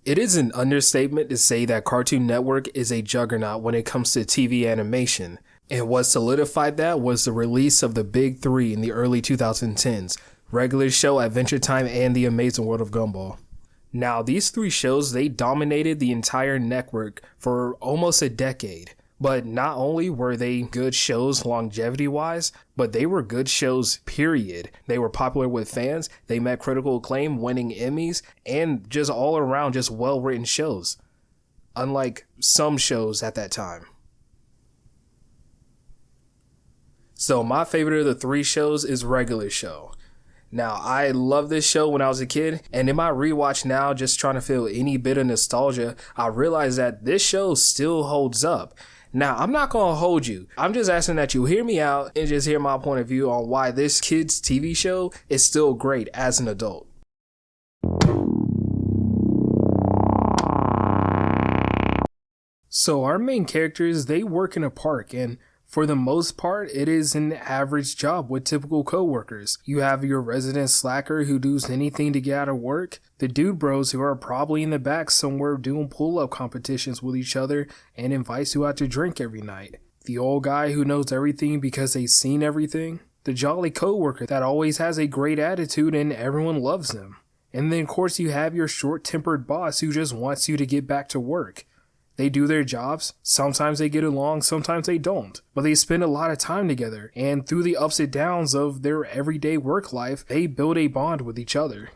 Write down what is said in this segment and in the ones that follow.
It is an understatement to say that Cartoon Network is a juggernaut when it comes to TV animation, and what solidified that was the release of the Big Three in the early 2010s, Regular Show, Adventure Time, and The Amazing World of Gumball. Now, these three shows, they dominated the entire network for almost a decade. But not only were they good shows longevity-wise, but they were good shows, period. They were popular with fans, they met critical acclaim, winning Emmys, and just all around just well-written shows. Unlike some shows at that time. So my favorite of the three shows is Regular Show. Now, I loved this show when I was a kid, and in my rewatch now, just trying to feel any bit of nostalgia, I realized that this show still holds up. Now, I'm not going to hold you. I'm just asking that you hear me out and just hear my point of view on why this kid's TV show is still great as an adult. So our main characters, they work in a park, and for the most part, it is an average job with typical coworkers. You have your resident slacker who does anything to get out of work, the dude bros who are probably in the back somewhere doing pull-up competitions with each other and invites you out to drink every night, the old guy who knows everything because they've seen everything, the jolly coworker that always has a great attitude and everyone loves them. And then of course you have your short-tempered boss who just wants you to get back to work. They do their jobs, sometimes they get along, sometimes they don't, but they spend a lot of time together, and through the ups and downs of their everyday work life, they build a bond with each other.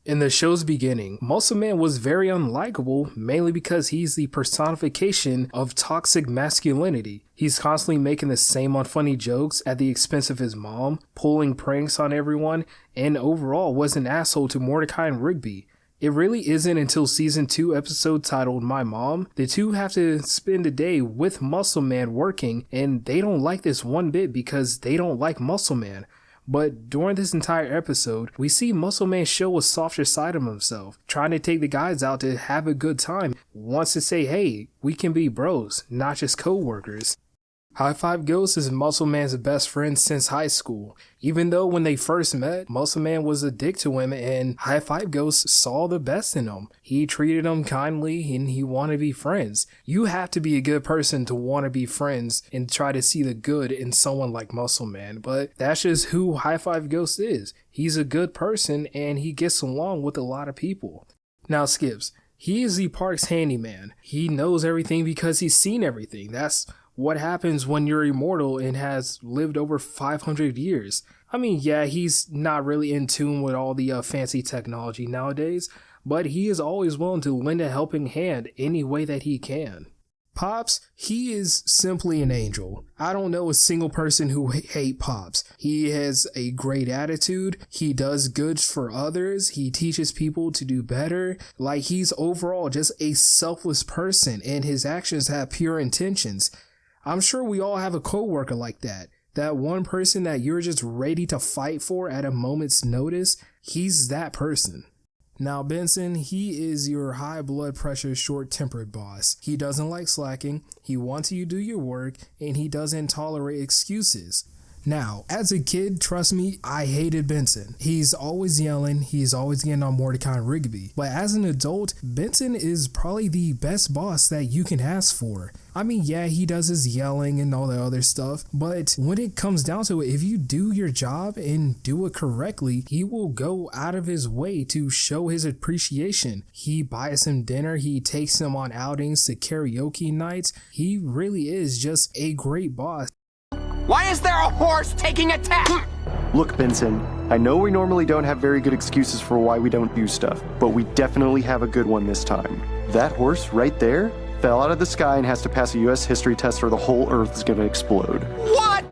In the show's beginning, Muscle Man was very unlikable, mainly because he's the personification of toxic masculinity. He's constantly making the same unfunny jokes at the expense of his mom, pulling pranks on everyone, and overall was an asshole to Mordecai and Rigby. It really isn't until season 2 episode titled My Mom, the two have to spend a day with Muscle Man working, and they don't like this one bit because they don't like Muscle Man. But during this entire episode, we see Muscle Man show a softer side of himself, trying to take the guys out to have a good time, wants to say, hey, we can be bros, not just co-workers. High Five Ghost is Muscle Man's best friend since high school. Even though when they first met, Muscle Man was a dick to him and High Five Ghost saw the best in him. He treated him kindly and he wanted to be friends. You have to be a good person to want to be friends and try to see the good in someone like Muscle Man, but that's just who High Five Ghost is. He's a good person and he gets along with a lot of people. Now Skips, he is the park's handyman. He knows everything because he's seen everything. That's what happens when you're immortal and has lived over 500 years. I mean, yeah, he's not really in tune with all the fancy technology nowadays, but he is always willing to lend a helping hand any way that he can. Pops, he is simply an angel. I don't know a single person who hate Pops. He has a great attitude. He does good for others. He teaches people to do better. Like, he's overall just a selfless person and his actions have pure intentions. I'm sure we all have a coworker like that. That one person that you're just ready to fight for at a moment's notice. He's that person. Now Benson, he is your high blood pressure, short-tempered boss. He doesn't like slacking, he wants you to do your work, and he doesn't tolerate excuses. Now, as a kid, trust me, I hated Benson. He's always yelling, he's always getting on Mordecai and Rigby. But as an adult, Benson is probably the best boss that you can ask for. I mean, yeah, he does his yelling and all the other stuff, but when it comes down to it, if you do your job and do it correctly, he will go out of his way to show his appreciation. He buys him dinner, he takes him on outings to karaoke nights. He really is just a great boss. Why is there a horse taking a tap? Look, Benson, I know we normally don't have very good excuses for why we don't do stuff, but we definitely have a good one this time. That horse right there fell out of the sky and has to pass a US history test or the whole Earth is gonna explode. What?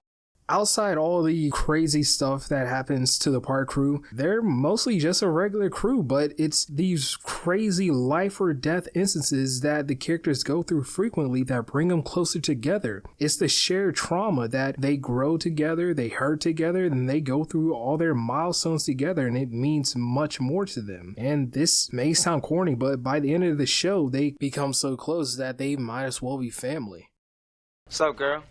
Outside all the crazy stuff that happens to the park crew, they're mostly just a regular crew, but it's these crazy life or death instances that the characters go through frequently that bring them closer together. It's the shared trauma that they grow together, they hurt together, and they go through all their milestones together, and it means much more to them. And this may sound corny, but by the end of the show, they become so close that they might as well be family. What's up, girl?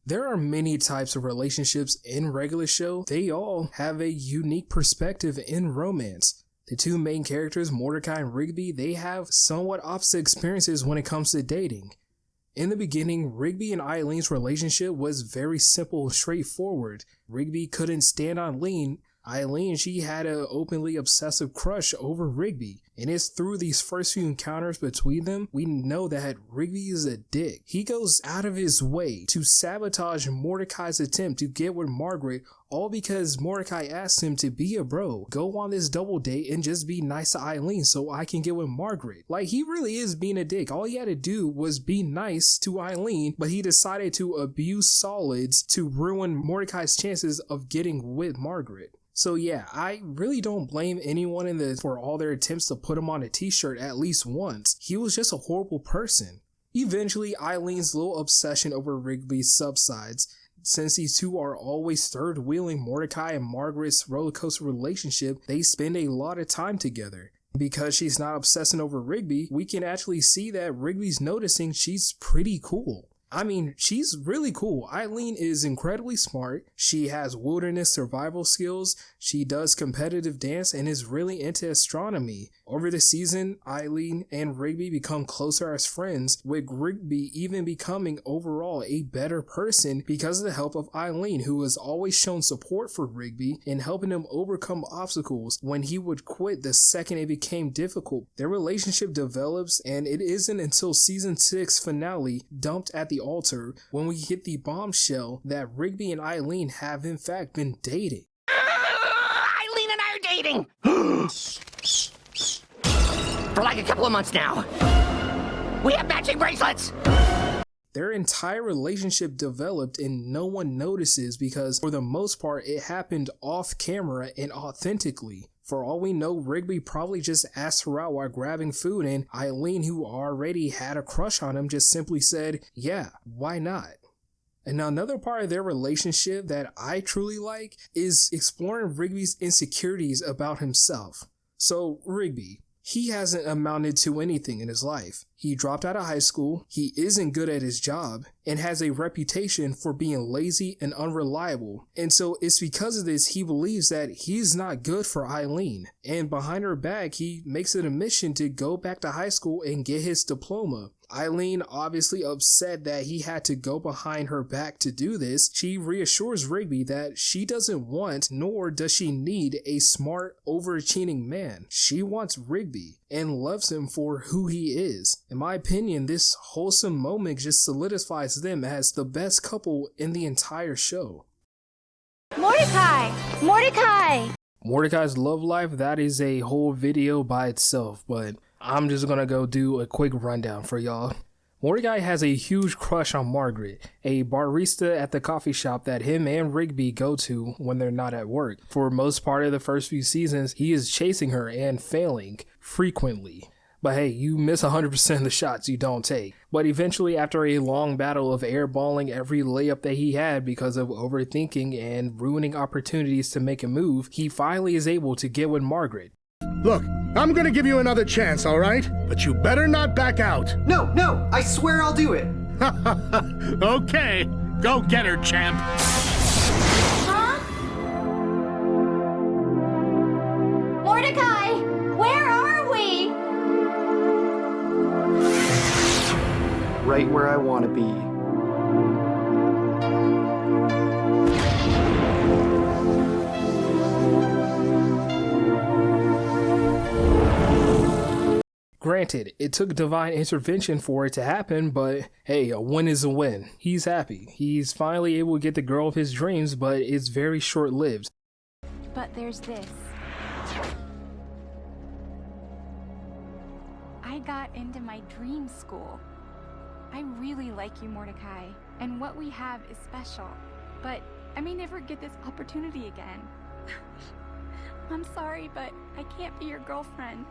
There are many types of relationships in Regular Show. They all have a unique perspective in romance. The two main characters, Mordecai and Rigby, they have somewhat opposite experiences when it comes to dating. In the beginning, Rigby and Eileen's relationship was very simple and straightforward. Rigby couldn't stand Eileen. Eileen, she had an openly obsessive crush over Rigby, and it's through these first few encounters between them we know that Rigby is a dick. He goes out of his way to sabotage Mordecai's attempt to get with Margaret, all because Mordecai asked him to be a bro, go on this double date and just be nice to Eileen so I can get with Margaret. Like, he really is being a dick. All he had to do was be nice to Eileen, but he decided to abuse solids to ruin Mordecai's chances of getting with Margaret. So yeah, I really don't blame anyone for all their attempts to put him on a t-shirt at least once. He was just a horrible person. Eventually, Eileen's little obsession over Rigby subsides, since these two are always third-wheeling Mordecai and Margaret's roller coaster relationship. They spend a lot of time together. Because she's not obsessing over Rigby, we can actually see that Rigby's noticing she's pretty cool. I mean, she's really cool. Eileen is incredibly smart. She has wilderness survival skills. She does competitive dance and is really into astronomy. Over the season, Eileen and Rigby become closer as friends, with Rigby even becoming overall a better person because of the help of Eileen, who has always shown support for Rigby in helping him overcome obstacles when he would quit the second it became difficult. Their relationship develops, and it isn't until season 6 finale, dumped at the altar, when we get the bombshell that Rigby and Eileen have in fact been dating. Eileen and I are dating! For like a couple of months now. We have matching bracelets! Their entire relationship developed and no one notices because for the most part it happened off camera and authentically. For all we know, Rigby probably just asked her out while grabbing food, and Eileen, who already had a crush on him, just simply said, yeah, why not? And another part of their relationship that I truly like is exploring Rigby's insecurities about himself. So Rigby, he hasn't amounted to anything in his life. He dropped out of high school, he isn't good at his job, and has a reputation for being lazy and unreliable. And so it's because of this he believes that he's not good for Eileen. And behind her back, he makes it a mission to go back to high school and get his diploma. Eileen, obviously upset that he had to go behind her back to do this, she reassures Rigby that she doesn't want nor does she need a smart, overachieving man. She wants Rigby and loves him for who he is. In my opinion, this wholesome moment just solidifies them as the best couple in the entire show. Mordecai! Mordecai! Mordecai's love life, that is a whole video by itself, but I'm just gonna go do a quick rundown for y'all. Mordecai has a huge crush on Margaret, a barista at the coffee shop that him and Rigby go to when they're not at work. For most part of the first few seasons, he is chasing her and failing frequently. But hey, you miss 100% of the shots you don't take. But eventually, after a long battle of airballing every layup that he had because of overthinking and ruining opportunities to make a move, he finally is able to get with Margaret. Look, I'm gonna give you another chance, all right? But you better not back out. No, I swear I'll do it. Okay, go get her, champ. Huh? Mordecai! Where are we? Right where I want to be. Granted, it took divine intervention for it to happen, but hey, a win is a win. He's happy. He's finally able to get the girl of his dreams, but it's very short-lived. But there's this. I got into my dream school. I really like you, Mordecai, and what we have is special. But I may never get this opportunity again. I'm sorry, but I can't be your girlfriend.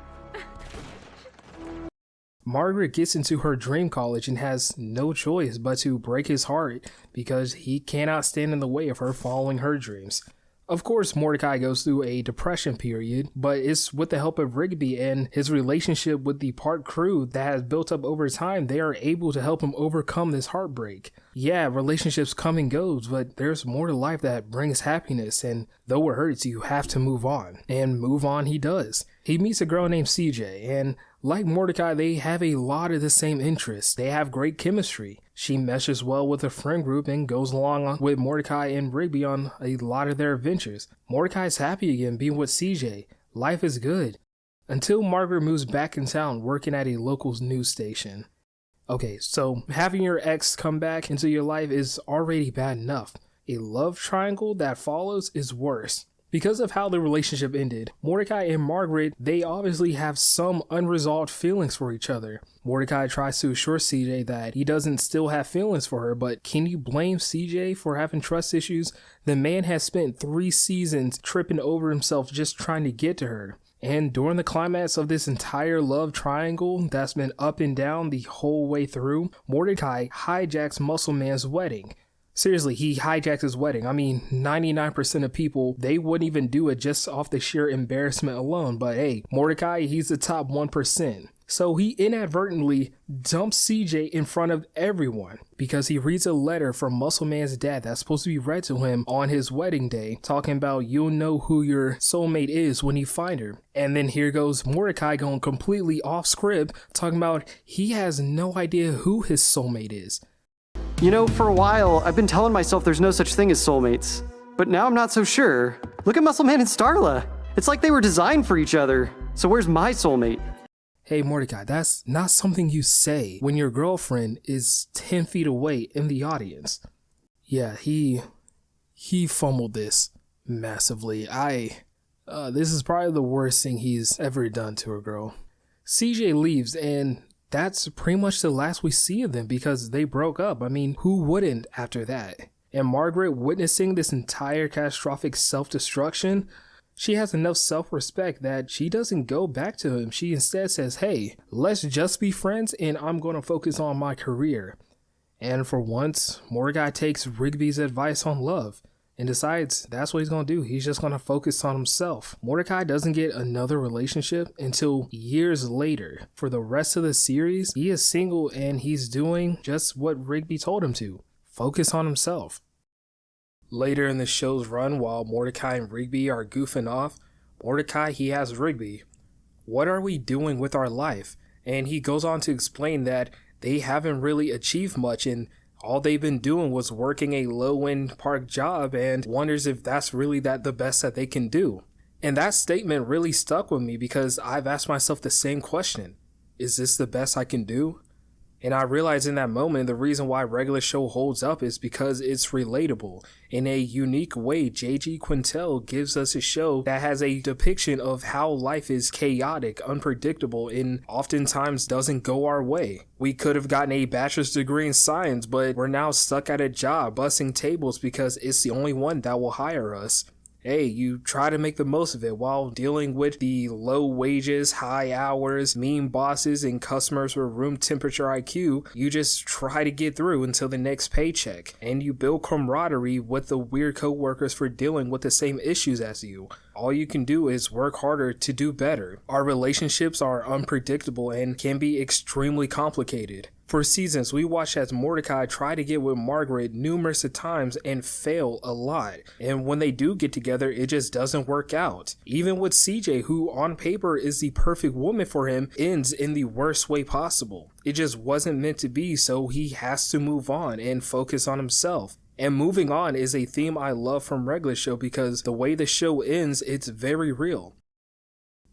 Margaret gets into her dream college and has no choice but to break his heart because he cannot stand in the way of her following her dreams. Of course, Mordecai goes through a depression period, but it's with the help of Rigby and his relationship with the park crew that has built up over time, they are able to help him overcome this heartbreak. Yeah, relationships come and goes, but there's more to life that brings happiness, and though it hurts, you have to move on. And move on he does. He meets a girl named CJ, and like Mordecai, they have a lot of the same interests. They have great chemistry. She meshes well with the friend group and goes along with Mordecai and Rigby on a lot of their adventures. Mordecai's happy again being with CJ. Life is good. Until Margaret moves back in town working at a local news station. Okay, so having your ex come back into your life is already bad enough. A love triangle that follows is worse. Because of how the relationship ended, Mordecai and Margaret, they obviously have some unresolved feelings for each other. Mordecai tries to assure CJ that he doesn't still have feelings for her, but can you blame CJ for having trust issues? The man has spent 3 seasons tripping over himself just trying to get to her. And during the climax of this entire love triangle that's been up and down the whole way through, Mordecai hijacks Muscle Man's wedding. Seriously, he hijacked his wedding. I mean, 99% of people, they wouldn't even do it just off the sheer embarrassment alone. But hey, Mordecai, he's the top 1%. So he inadvertently dumps CJ in front of everyone because he reads a letter from Muscle Man's dad that's supposed to be read to him on his wedding day, talking about you'll know who your soulmate is when you find her. And then here goes Mordecai going completely off script, talking about he has no idea who his soulmate is. You know, for a while, I've been telling myself there's no such thing as soulmates. But now I'm not so sure. Look at Muscle Man and Starla. It's like they were designed for each other. So where's my soulmate? Hey Mordecai, that's not something you say when your girlfriend is 10 feet away in the audience. Yeah, he fumbled this massively. This is probably the worst thing he's ever done to a girl. CJ leaves, and that's pretty much the last we see of them because they broke up. I mean, who wouldn't after that? And Margaret, witnessing this entire catastrophic self-destruction, she has enough self-respect that she doesn't go back to him. She instead says, hey, let's just be friends and I'm going to focus on my career. And for once, Mordecai takes Rigby's advice on love and decides that's what he's going to do. He's just going to focus on himself. Mordecai doesn't get another relationship until years later. For the rest of the series, he is single and he's doing just what Rigby told him to. Focus on himself. Later in the show's run, while Mordecai and Rigby are goofing off, Mordecai, he asks Rigby, what are we doing with our life? And he goes on to explain that they haven't really achieved much and all they've been doing was working a low-end park job and wonders if that's really the best that they can do. And that statement really stuck with me because I've asked myself the same question. Is this the best I can do? And I realized in that moment the reason why Regular Show holds up is because it's relatable. In a unique way, JG Quintel gives us a show that has a depiction of how life is chaotic, unpredictable, and oftentimes doesn't go our way. We could have gotten a bachelor's degree in science, but we're now stuck at a job bussing tables because it's the only one that will hire us. Hey, you try to make the most of it while dealing with the low wages, high hours, mean bosses, and customers with room temperature IQ. You just try to get through until the next paycheck. And you build camaraderie with the weird coworkers for dealing with the same issues as you. All you can do is work harder to do better. Our relationships are unpredictable and can be extremely complicated. For seasons, we watched as Mordecai try to get with Margaret numerous times and fail a lot. And when they do get together, it just doesn't work out. Even with CJ, who on paper is the perfect woman for him, ends in the worst way possible. It just wasn't meant to be, so he has to move on and focus on himself. And moving on is a theme I love from Regular Show because the way the show ends, it's very real.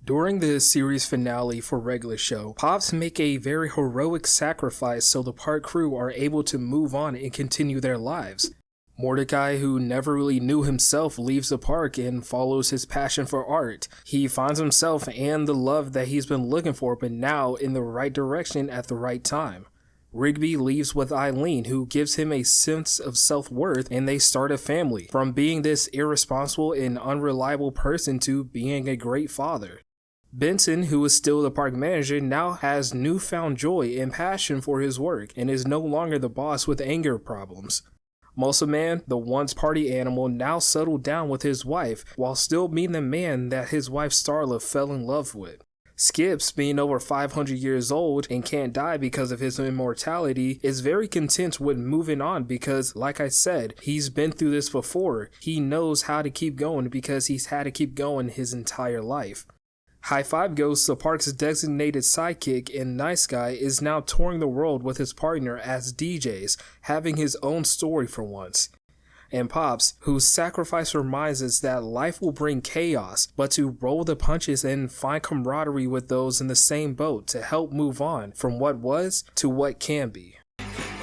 During the series finale for Regular Show, Pops make a very heroic sacrifice so the park crew are able to move on and continue their lives. Mordecai, who never really knew himself, leaves the park and follows his passion for art. He finds himself and the love that he's been looking for, but now in the right direction at the right time. Rigby leaves with Eileen, who gives him a sense of self-worth, and they start a family, from being this irresponsible and unreliable person to being a great father. Benson, who is still the park manager, now has newfound joy and passion for his work and is no longer the boss with anger problems. Mussel Man, the once party animal, now settled down with his wife while still being the man that his wife Starla fell in love with. Skips, being over 500 years old and can't die because of his immortality, is very content with moving on because, like I said, he's been through this before. He knows how to keep going because he's had to keep going his entire life. High Five Ghost, the park's designated sidekick and nice guy, is now touring the world with his partner as DJs, having his own story for once. And Pops, whose sacrifice reminds us that life will bring chaos, but to roll the punches and find camaraderie with those in the same boat to help move on from what was to what can be.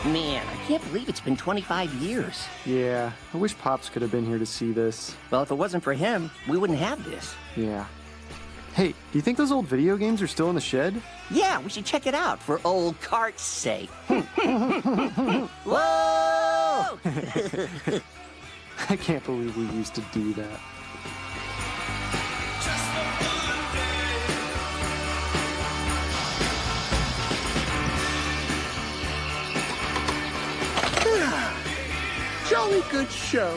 Man, I can't believe it's been 25 years. Yeah, I wish Pops could have been here to see this. Well, if it wasn't for him, we wouldn't have this. Yeah. Hey, do you think those old video games are still in the shed? Yeah, we should check it out for old cart's sake. Whoa! I can't believe we used to do that. Jolly good show.